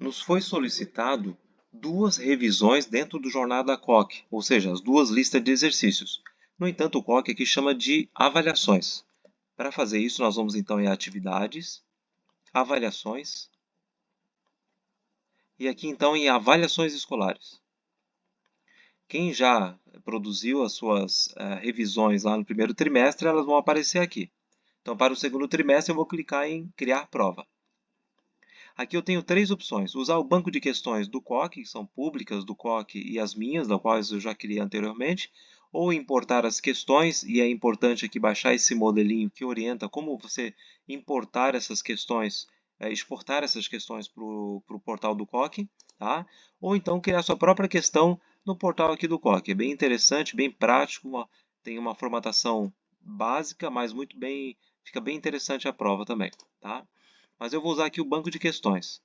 nos foi solicitado duas revisões dentro do Jornada COC, ou seja, as duas listas de exercícios. No entanto, o COC aqui chama de avaliações. Para fazer isso, nós vamos então em atividades, avaliações, e aqui então em avaliações escolares. Quem já produziu as suas revisões lá no primeiro trimestre, elas vão aparecer aqui. Então, para o segundo trimestre, eu vou clicar em criar prova. Aqui eu tenho três opções. Usar o banco de questões do COC, que são públicas do COC, e as minhas, das quais eu já criei anteriormente, ou importar as questões, e é importante aqui baixar esse modelinho que orienta como você importar essas questões, exportar essas questões para o portal do COC, tá? Ou então criar sua própria questão no portal aqui do COC. É bem interessante, bem prático, tem uma formatação básica, mas muito bem, fica bem interessante a prova também, tá? Mas eu vou usar aqui o banco de questões.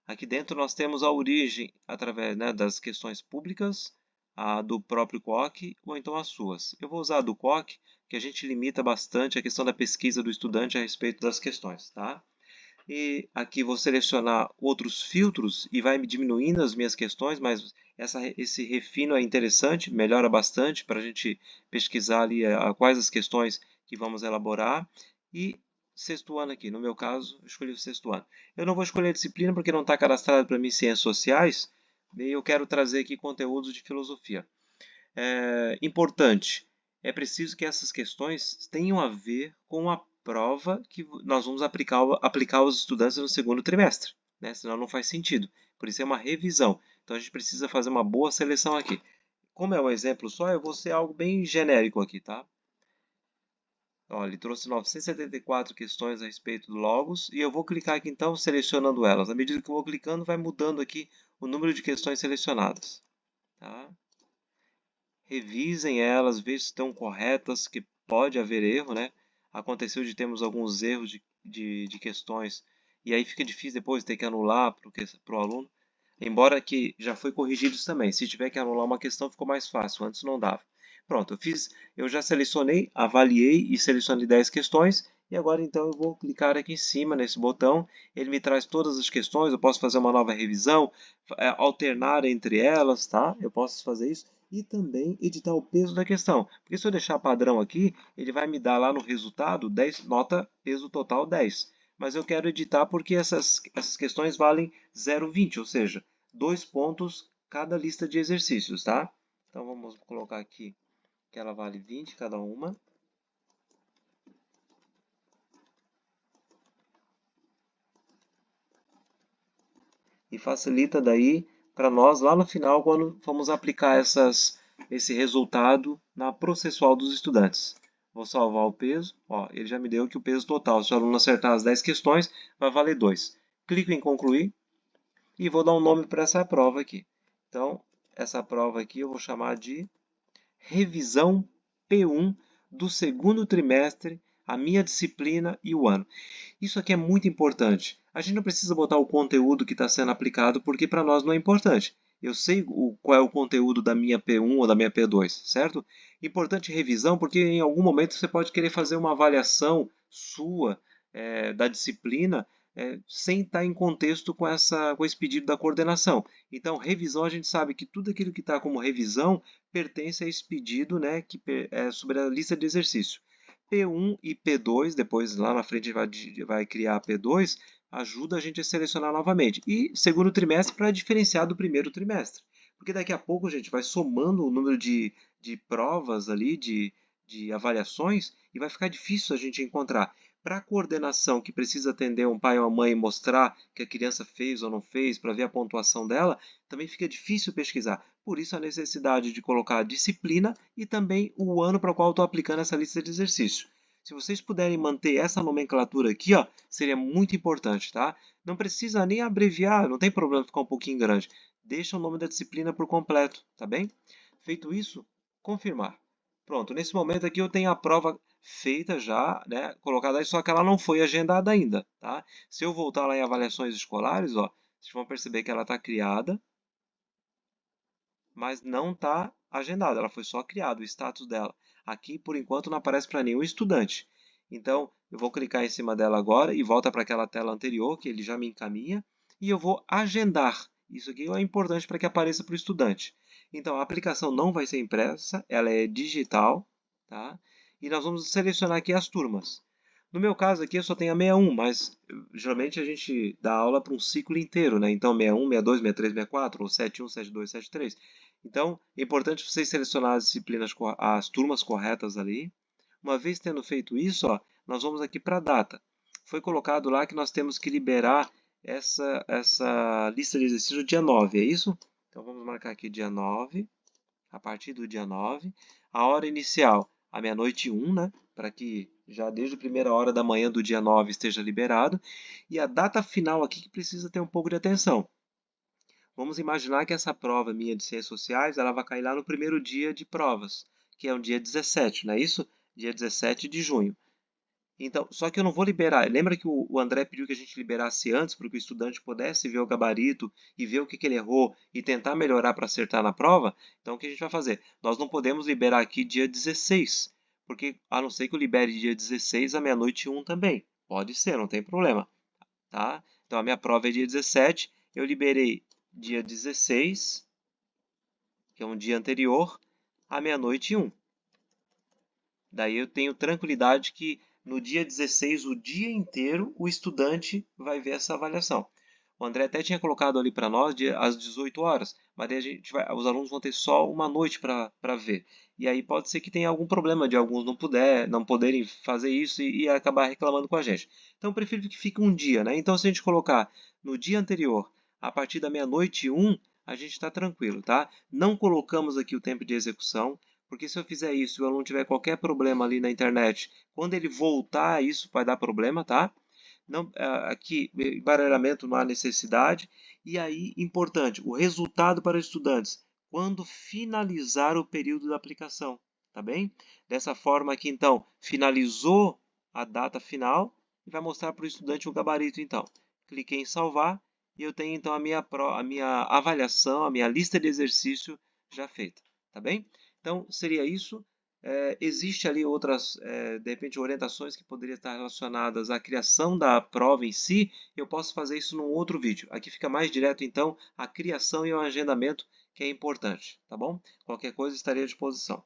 Aqui dentro nós temos a origem através das questões públicas, a do próprio COC ou então as suas. Eu vou usar a do COC, que a gente limita bastante a questão da pesquisa do estudante a respeito das questões, tá? E aqui vou selecionar outros filtros e vai diminuindo as minhas questões, mas esse refino é interessante, melhora bastante para a gente pesquisar ali quais as questões que vamos elaborar. E sexto ano aqui, no meu caso, eu escolhi o sexto ano. Eu não vou escolher a disciplina porque não está cadastrado para mim ciências sociais, e eu quero trazer aqui conteúdos de filosofia. Importante, é preciso que essas questões tenham a ver com a prova que nós vamos aplicar aos estudantes no segundo trimestre, né? Senão não faz sentido. Por isso é uma revisão. Então a gente precisa fazer uma boa seleção aqui. Como é um exemplo só, eu vou ser algo bem genérico aqui, tá? Olha, ele trouxe 974 questões a respeito do Logos e eu vou clicar aqui então selecionando elas. À medida que eu vou clicando, vai mudando aqui o número de questões selecionadas, tá? Revisem elas, vejam se estão corretas, que pode haver erro, né? Aconteceu de termos alguns erros de questões e aí fica difícil depois ter que anular para o aluno, embora que já foi corrigido isso também. Se tiver que anular uma questão, ficou mais fácil, antes não dava. Pronto, eu já selecionei, avaliei e selecionei 10 questões e agora então eu vou clicar aqui em cima nesse botão, ele me traz todas as questões, eu posso fazer uma nova revisão, alternar entre elas, tá? Eu posso fazer isso e também editar o peso da questão. Porque se eu deixar padrão aqui, ele vai me dar lá no resultado 10, nota peso total 10. Mas eu quero editar porque essas questões valem 0,20, ou seja, 2 pontos cada lista de exercícios, tá? Então vamos colocar aqui que ela vale 20 cada uma. E facilita daí para nós lá no final quando vamos aplicar esse resultado na processual dos estudantes. Vou salvar o peso, ó, ele já me deu que o peso total, se o aluno acertar as 10 questões, vai valer 2. Clico em concluir e vou dar um nome para essa prova aqui. Então, essa prova aqui eu vou chamar de revisão P1 do segundo trimestre, a minha disciplina e o ano. Isso aqui é muito importante. A gente não precisa botar o conteúdo que está sendo aplicado, porque para nós não é importante. Eu sei qual é o conteúdo da minha P1 ou da minha P2, certo? Importante revisão, porque em algum momento você pode querer fazer uma avaliação sua da disciplina sem estar em contexto com esse pedido da coordenação. Então, revisão, a gente sabe que tudo aquilo que está como revisão pertence a esse pedido, né, que é sobre a lista de exercício. P1 e P2, depois lá na frente vai criar P2, ajuda a gente a selecionar novamente. E segundo trimestre para diferenciar do primeiro trimestre. Porque daqui a pouco a gente vai somando o número de provas ali, de avaliações, e vai ficar difícil a gente encontrar. Para a coordenação que precisa atender um pai ou uma mãe e mostrar que a criança fez ou não fez, para ver a pontuação dela, também fica difícil pesquisar. Por isso a necessidade de colocar a disciplina e também o ano para o qual estou aplicando essa lista de exercícios. Se vocês puderem manter essa nomenclatura aqui, ó, seria muito importante, tá? Não precisa nem abreviar, não tem problema ficar um pouquinho grande. Deixa o nome da disciplina por completo, tá bem? Feito isso, confirmar. Pronto, nesse momento aqui eu tenho a prova feita já, né, colocada aí, só que ela não foi agendada ainda, tá? Se eu voltar lá em avaliações escolares, ó, vocês vão perceber que ela está criada, mas não está agendada, ela foi só criada, o status dela. Aqui, por enquanto, não aparece para nenhum estudante. Então, eu vou clicar em cima dela agora e volta para aquela tela anterior, que ele já me encaminha, e eu vou agendar. Isso aqui é importante para que apareça para o estudante. Então, a aplicação não vai ser impressa, ela é digital, tá? E nós vamos selecionar aqui as turmas. No meu caso aqui eu só tenho a 61, mas geralmente a gente dá aula para um ciclo inteiro, né? Então 61, 62, 63, 64, ou 71, 72, 73. Então é importante vocês selecionar as disciplinas, as turmas corretas ali. Uma vez tendo feito isso, ó, nós vamos aqui para a data. Foi colocado lá que nós temos que liberar essa lista de exercícios dia 9, é isso? Então vamos marcar aqui dia 9, a partir do dia 9. A hora inicial, a meia-noite e 1, né? Para que já desde a primeira hora da manhã do dia 9 esteja liberado. E a data final aqui que precisa ter um pouco de atenção. Vamos imaginar que essa prova minha de Ciências Sociais, ela vai cair lá no primeiro dia de provas, que é o dia 17, não é isso? Dia 17 de junho. Então, só que eu não vou liberar. Lembra que o André pediu que a gente liberasse antes para que o estudante pudesse ver o gabarito e ver o que ele errou e tentar melhorar para acertar na prova? Então, o que a gente vai fazer? Nós não podemos liberar aqui dia 16, porque a não ser que eu libere dia 16 à meia-noite e 1 também. Pode ser, não tem problema, tá? Então, a minha prova é dia 17, eu liberei dia 16, que é um dia anterior, à meia-noite e 1. Daí eu tenho tranquilidade que no dia 16, o dia inteiro, o estudante vai ver essa avaliação. O André até tinha colocado ali para nós às 18 horas, mas daí os alunos vão ter só uma noite para ver. E aí pode ser que tenha algum problema de alguns não poderem fazer isso e acabar reclamando com a gente. Então eu prefiro que fique um dia, né? Então se a gente colocar no dia anterior, a partir da meia-noite e 1, a gente está tranquilo, tá? Não colocamos aqui o tempo de execução, porque se eu fizer isso e o aluno tiver qualquer problema ali na internet, quando ele voltar, isso vai dar problema, tá? Não, aqui, embaralhamento não há necessidade. E aí, importante, o resultado para os estudantes, quando finalizar o período da aplicação, tá bem? Dessa forma aqui, então, finalizou a data final e vai mostrar para o estudante o gabarito, então. Cliquei em salvar e eu tenho, então, a minha avaliação, a minha lista de exercício já feita, tá bem? Então, seria isso. Existe ali outras, de repente, orientações que poderiam estar relacionadas à criação da prova em si. Eu posso fazer isso num outro vídeo. Aqui fica mais direto, então, a criação e o agendamento, que é importante, tá bom? Qualquer coisa estarei à disposição.